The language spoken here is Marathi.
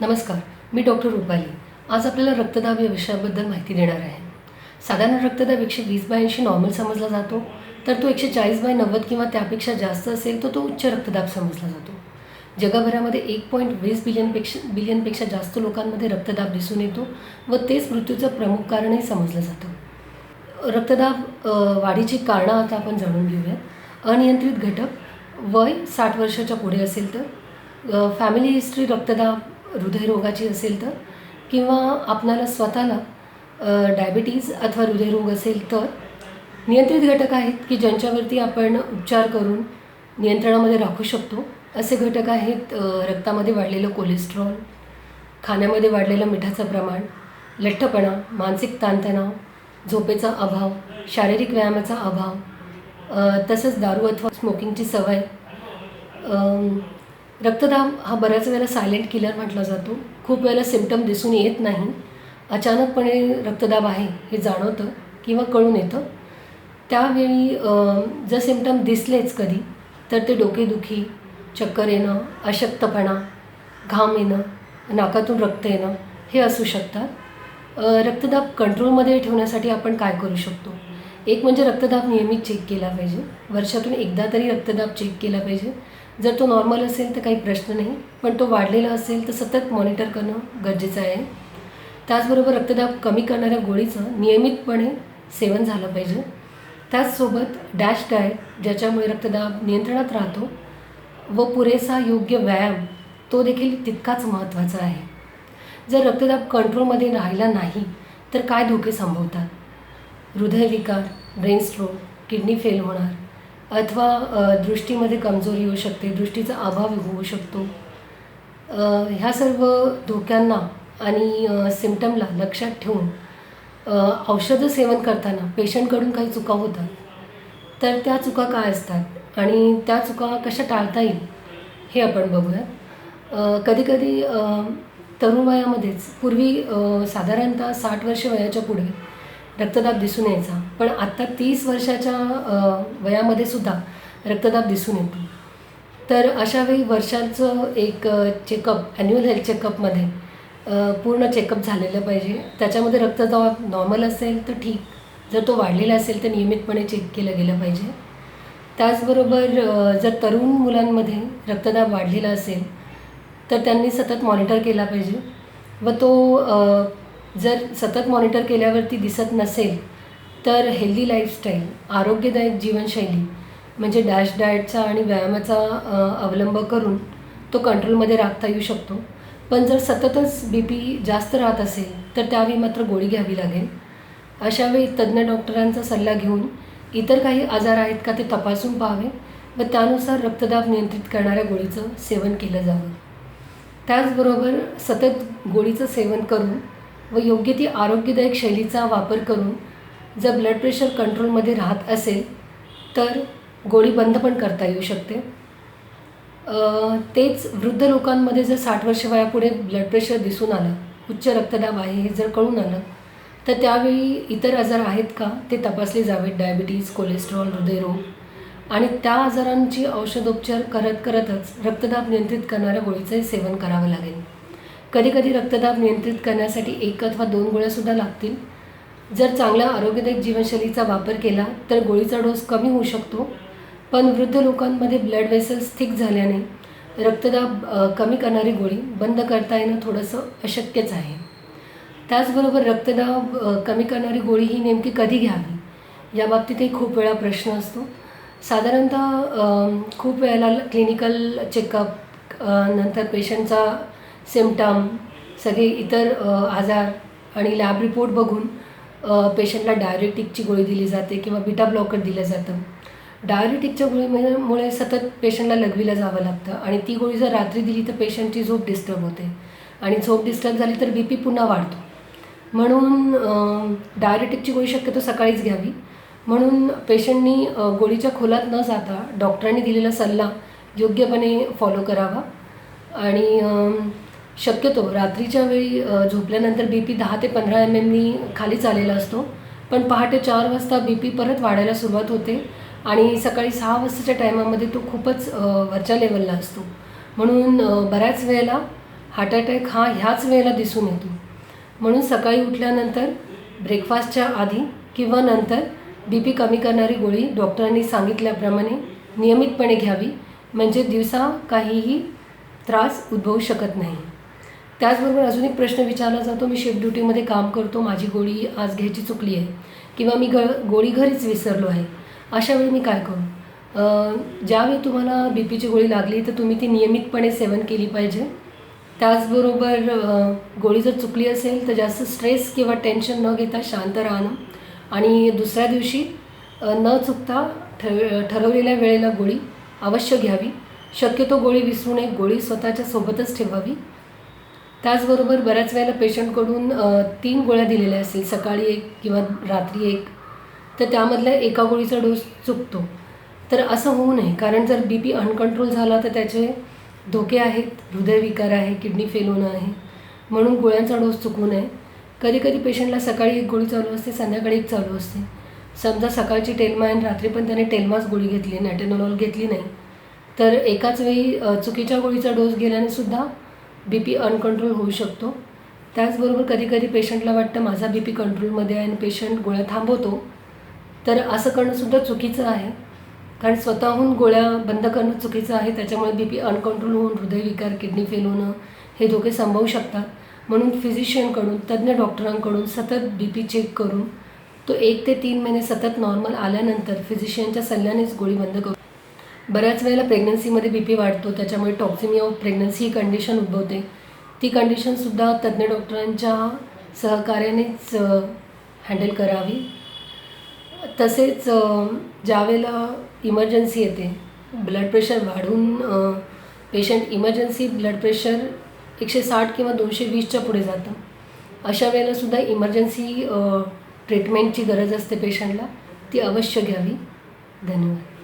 नमस्कार, मी डॉक्टर रुपाली. आज आपल्याला रक्तदाब या विषयाबद्दल माहिती देणार आहे. साधारण रक्तदाब 120/80 नॉर्मल समजला जातो, तर तो 140/90 किंवा त्यापेक्षा जास्त असेल तर तो उच्च रक्तदाब समजला जातो. जगभरामध्ये 1.20 बिलियनपेक्षा जास्त लोकांमध्ये रक्तदाब दिसून येतो व तेच मृत्यूचं प्रमुख कारणही समजलं जातं. रक्तदाब वाढीची कारणं आता आपण जाणून घेऊयात. अनियंत्रित घटक, वय 60 वर्षाच्या पुढे असेल तर, फॅमिली हिस्ट्री रक्तदाब हृदयरोगाची असेल तर, किंवा आपणाला स्वतःला डायबिटीज अथवा हृदयरोग असेल तर. नियंत्रित घटक आहेत की ज्यांच्यावरती आपण उपचार करून नियंत्रणामध्ये राखू शकतो. असे घटक आहेत रक्तामध्ये वाढलेलं कोलेस्ट्रॉल, खाण्यामध्ये वाढलेलं मिठाचं प्रमाण, लठ्ठपणा, मानसिक ताणतणाव, झोपेचा अभाव, शारीरिक व्यायामाचा अभाव, तसंच दारू अथवा स्मोकिंगची सवय. रक्तदाब हा बऱ्याच वेळेला सायलेंट किलर म्हटला जातो. खूप वेळेला सिम्पटम दिसून येत नाही. अचानकपणे रक्तदाब आहे हे जाणवतं किंवा कळून येतं. त्यावेळी जर सिम्पटम दिसलेच कधी तर ते डोकेदुखी, चक्कर येणं, अशक्तपणा, घाम येणं, नाकातून रक्त येणं हे असू शकतात. रक्तदाब कंट्रोलमध्ये ठेवण्यासाठी आपण काय करू शकतो? एक म्हणजे रक्तदाब नियमित चेक केला पाहिजे. वर्षातून एकदा तरी रक्तदाब चेक केला पाहिजे. जर तो नॉर्मल असेल तर काही प्रश्न नाही, पण तो वाढलेला असेल तर सतत मॉनिटर करणं गरजेचं आहे. त्याचबरोबर रक्तदाब कमी करणाऱ्या गोळीचं नियमितपणे सेवन झालं पाहिजे. त्याचसोबत डॅश डाएट ज्याच्यामुळे रक्तदाब नियंत्रणात राहतो व पुरेसा योग्य व्यायाम तो देखील तितकाच महत्त्वाचा आहे. जर रक्तदाब कंट्रोलमध्ये राहिला नाही तर काय धोके संभवतात? हृदयविकार, ब्रेन स्ट्रोक, किडनी फेल होणार अथवा दृष्टीमध्ये कमजोरी येऊ शकते, दृष्टीचा अभाव होऊ शकतो. ह्या सर्व धोक्यांना आणि सिम्पटमला लक्षात ठेवून औषधं सेवन करताना पेशंटकडून काही चुका होतात. तर त्या चुका काय असतात आणि त्या चुका कशा टाळता येईल हे आपण बघूयात. कधीकधी तरुण वयामध्येच पूर्वी साधारणतः 60 वर्ष वयाच्या पुढे रक्तदाब दिसून यायचा, पण आत्ता 30 वर्षाच्या वयामध्ये सुद्धा रक्तदाब दिसून येतो. तर अशावेळी वर्षाचं एक चेकअप, ॲन्युअल हेल्थ चेकअपमध्ये पूर्ण चेकअप झालेलं पाहिजे. त्याच्यामध्ये रक्तदाब नॉर्मल असेल तर ठीक, जर तो वाढलेला असेल तर नियमितपणे चेक केलं गेलं पाहिजे. त्याचबरोबर जर तरुण मुलांमध्ये रक्तदाब वाढलेला असेल तर त्यांनी सतत मॉनिटर केला पाहिजे व तो जर सतत मॉनिटर केल्यावरती दिसत नसेल तर हेल्दी लाईफस्टाईल, आरोग्यदायक जीवनशैली म्हणजे डॅश डाएटचा आणि व्यायामाचा अवलंब करून तो कंट्रोलमध्ये राखता येऊ शकतो. पण जर सततच BP जास्त राहत असेल तर त्यावेळी मात्र गोळी घ्यावी लागेल. अशावेळी तज्ज्ञ डॉक्टरांचा सल्ला घेऊन इतर काही आजार आहेत का ते तपासून पाहावे व त्यानुसार रक्तदाब नियंत्रित करणाऱ्या गोळीचं सेवन केलं जावं. त्याचबरोबर सतत गोळीचं सेवन करून व योग्य ती आरोग्यदायक शैलीचा वापर करून जर ब्लड प्रेशर कंट्रोलमध्ये राहत असेल तर गोळी बंद पण करता येऊ शकते. तेच वृद्ध लोकांमध्ये जर 60 वर्ष वयापुढे ब्लड प्रेशर दिसून आलं, उच्च रक्तदाब आहे हे जर कळून आलं तर त्यावेळी इतर आजार आहेत का ते तपासले जावेत. डायबिटीज, कोलेस्ट्रॉल, हृदयरोग आणि त्या आजारांची औषधोपचार करतच रक्तदाब नियंत्रित करणाऱ्या गोळीचंही सेवन करावं लागेल. कधीकधी रक्तदाब नियंत्रित करण्यासाठी 1 अथवा 2 गोळ्यासुद्धा लागतील. जर चांगला आरोग्यदायक जीवनशैलीचा वापर केला तर गोळीचा डोस कमी होऊ शकतो, पण वृद्ध लोकांमध्ये ब्लड वेसल्स थिक झाल्याने रक्तदाब कमी करणारी गोळी बंद करता येणं थोडंसं अशक्यच आहे. त्याचबरोबर रक्तदाब कमी करणारी गोळी ही नेमकी कधी घ्यावी याबाबतीतही खूप वेळा प्रश्न असतो. साधारणतः खूप वेळेला क्लिनिकल चेकअप नंतर पेशंटचा सिम्पटम, सगळे इतर आजार आणि लॅब रिपोर्ट बघून पेशंटला डायरेटिकची गोळी दिली जाते किंवा बीटा ब्लॉकर दिलं जातं. डायरेटिकच्या गोळीमुळे सतत पेशंटला लघवीला जावं लागतं आणि ती गोळी जर रात्री दिली तर पेशंटची झोप डिस्टर्ब होते आणि झोप डिस्टर्ब झाली तर BP पुन्हा वाढतो. म्हणून डायरेटिकची गोळी शक्यतो सकाळीच घ्यावी. म्हणून पेशंटनी गोळीच्या खोलात न जाता डॉक्टरांनी दिलेला सल्ला योग्यपणे फॉलो करावा आणि शक्यतो रात्रीच्या वेळी झोपल्यानंतर BP 10 ते 15 mmनी खाली चाललेला असतो, पण पहाटे 4 वाजता BP परत वाढायला सुरुवात होते आणि सकाळी 6 वाजताच्या टायमामध्ये तो खूपच वरच्या लेवलला असतो. म्हणून बऱ्याच वेळेला हार्ट अटॅक हा ह्याच वेळेला दिसून येतो. म्हणून सकाळी उठल्यानंतर ब्रेकफास्टच्या आधी किंवा नंतर बी पी कमी करणारी गोळी डॉक्टरांनी सांगितल्याप्रमाणे नियमितपणे घ्यावी, म्हणजे दिवसा काहीही त्रास उद्भवू शकत नाही. त्याचबरोबर अजून एक प्रश्न विचारला जातो, मी शिफ्ट ड्युटीमध्ये काम करतो, माझी गोळी आज घ्यायची चुकली आहे किंवा मी गोळी घरीच विसरलो आहे, अशावेळी मी काय करू? ज्यावेळी तुम्हाला बी पीची गोळी लागली तर तुम्ही ती नियमितपणे सेवन केली पाहिजे. त्याचबरोबर गोळी जर चुकली असेल तर जास्त स्ट्रेस किंवा टेन्शन न घेता शांत राहणं आणि दुसऱ्या दिवशी न चुकता ठरवलेल्या वेळेला गोळी अवश्य घ्यावी. शक्यतो गोळी विसरू नये, गोळी स्वतःच्या सोबतच ठेवावी. त्याचबरोबर बऱ्याच वेळेला पेशंटकडून 3 गोळ्या दिलेल्या असतील, सकाळी 1 किंवा रात्री 1, तर त्यामधल्या एका गोळीचा डोस चुकतो. तर असं होऊ नये, कारण जर बी पी अनकंट्रोल झाला तर त्याचे धोके आहेत, हृदयविकार आहे, किडनी फेल होणं आहे. म्हणून गोळ्यांचा डोस चुकवू नये. कधीकधी पेशंटला सकाळी 1 गोळी चालू असते, संध्याकाळी 1 चालू असते. समजा सकाळची टेल्मा आणि रात्री पण त्याने टेल्माच गोळी घेतली, नॅटेनोलॉल घेतली नाही, तर एकाच वेळी चुकीच्या गोळीचा डोस गेल्याने सुद्धा बी पी अनकंट्रोल होऊ शकतो. त्याचबरोबर कधीकधी पेशंटला वाटतं माझा बी पी कंट्रोलमध्ये आहे आणि पेशंट गोळ्या थांबवतो, तर असं करणंसुद्धा चुकीचं आहे. कारण स्वतःहून गोळ्या बंद करणं चुकीचं आहे. त्याच्यामुळे बी पी अनकंट्रोल होऊन हृदयविकार, किडनी फेल होणं हे धोके संभवू शकतात. म्हणून फिजिशियनकडून, तज्ज्ञ डॉक्टरांकडून सतत बी पी चेक करून तो 1 ते 3 महिने सतत नॉर्मल आल्यानंतर फिजिशियनच्या सल्ल्यानेच गोळी बंद करू. बऱ्याच वेळेला प्रेग्नन्सीमध्ये बी पी वाढतो, त्याच्यामुळे टॉक्सिमिया ऑफ प्रेग्नन्सी ही कंडिशन उद्भवते. ती कंडिशनसुद्धा तज्ज्ञ डॉक्टरांच्या सहकार्यानेच हँडल करावी. तसेच ज्यावेळेला इमर्जन्सी येते, ब्लड प्रेशर वाढून पेशंट इमर्जन्सी ब्लड प्रेशर 160 किंवा 220च्या पुढे जातं, अशा वेळेलासुद्धा इमर्जन्सी ट्रीटमेंटची गरज असते पेशंटला, ती अवश्य घ्यावी. धन्यवाद.